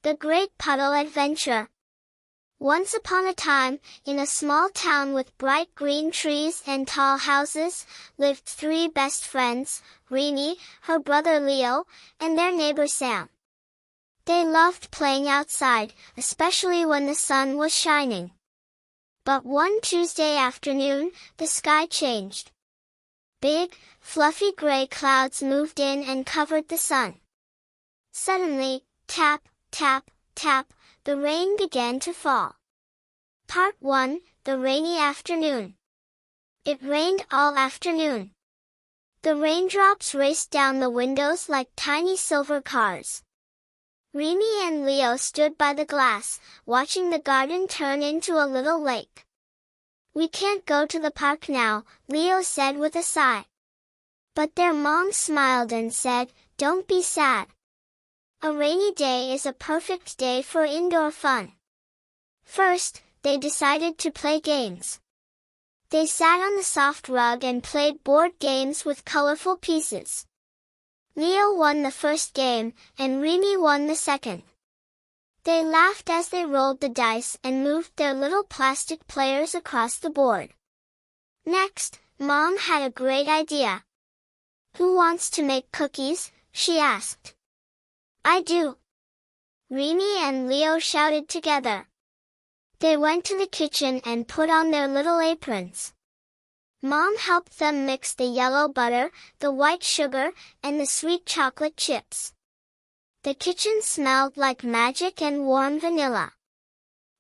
The Great Puddle Adventure. Once upon a time, in a small town with bright green trees and tall houses, lived three best friends, Rimi, her brother Leo, and their neighbor Sam. They loved playing outside, especially when the sun was shining. But one Tuesday afternoon, the sky changed. Big, fluffy gray clouds moved in and covered the sun. Suddenly, tap, tap, tap, the rain began to fall. Part 1, The Rainy Afternoon. It rained all afternoon. The raindrops raced down the windows like tiny silver cars. Rimi and Leo stood by the glass, watching the garden turn into a little lake. "We can't go to the park now," Leo said with a sigh. But their mom smiled and said, "Don't be sad. A rainy day is a perfect day for indoor fun." First, they decided to play games. They sat on the soft rug and played board games with colorful pieces. Leo won the first game, and Rimi won the second. They laughed as they rolled the dice and moved their little plastic players across the board. Next, Mom had a great idea. "Who wants to make cookies?" she asked. "I do!" Rimi and Leo shouted together. They went to the kitchen and put on their little aprons. Mom helped them mix the yellow butter, the white sugar, and the sweet chocolate chips. The kitchen smelled like magic and warm vanilla.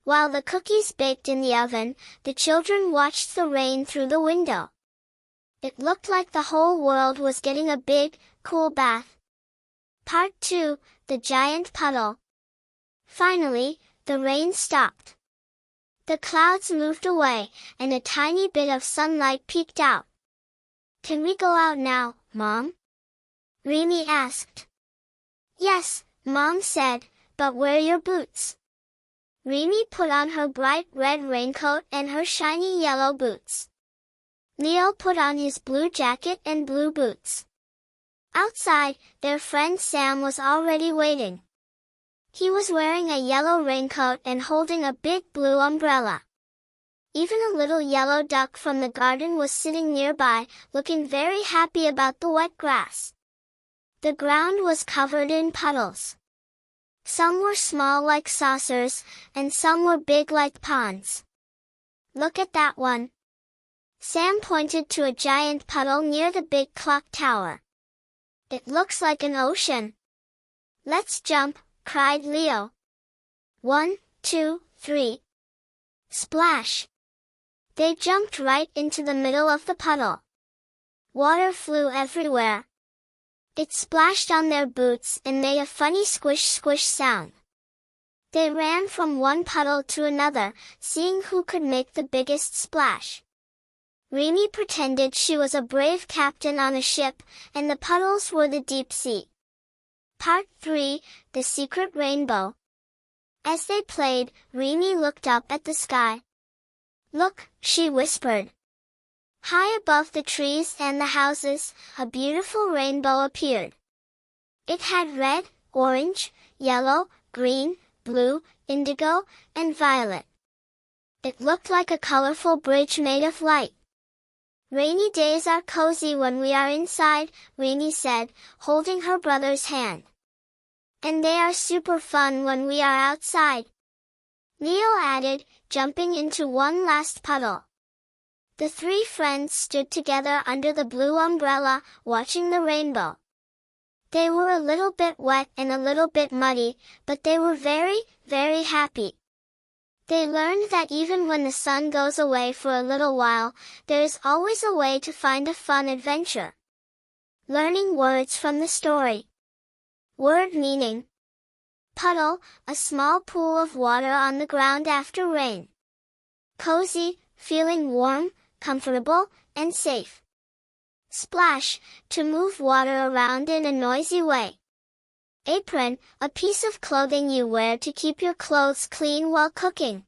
While the cookies baked in the oven, the children watched the rain through the window. It looked like the whole world was getting a big, cool bath. Part 2, The Giant Puddle. Finally, the rain stopped. The clouds moved away, and a tiny bit of sunlight peeked out. "Can we go out now, Mom?" Rimi asked. "Yes," Mom said, "but wear your boots." Rimi put on her bright red raincoat and her shiny yellow boots. Leo put on his blue jacket and blue boots. Outside, their friend Sam was already waiting. He was wearing a yellow raincoat and holding a big blue umbrella. Even a little yellow duck from the garden was sitting nearby, looking very happy about the wet grass. The ground was covered in puddles. Some were small like saucers, and some were big like ponds. "Look at that one." Sam pointed to a giant puddle near the big clock tower. "It looks like an ocean." "Let's jump," cried Leo. 1, 2, 3. Splash! They jumped right into the middle of the puddle. Water flew everywhere. It splashed on their boots and made a funny squish-squish sound. They ran from one puddle to another, seeing who could make the biggest splash. Rimi pretended she was a brave captain on a ship, and the puddles were the deep sea. Part 3, The Secret Rainbow. As they played, Rimi looked up at the sky. "Look," she whispered. High above the trees and the houses, a beautiful rainbow appeared. It had red, orange, yellow, green, blue, indigo, and violet. It looked like a colorful bridge made of light. "Rainy days are cozy when we are inside," Rimi said, holding her brother's hand. "And they are super fun when we are outside," Leo added, jumping into one last puddle. The three friends stood together under the blue umbrella, watching the rainbow. They were a little bit wet and a little bit muddy, but they were very, very happy. They learned that even when the sun goes away for a little while, there is always a way to find a fun adventure. Learning words from the story. Word meaning. Puddle, a small pool of water on the ground after rain. Cozy, feeling warm, comfortable, and safe. Splash, to move water around in a noisy way. Apron, a piece of clothing you wear to keep your clothes clean while cooking.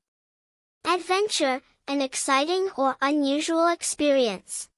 Adventure, an exciting or unusual experience.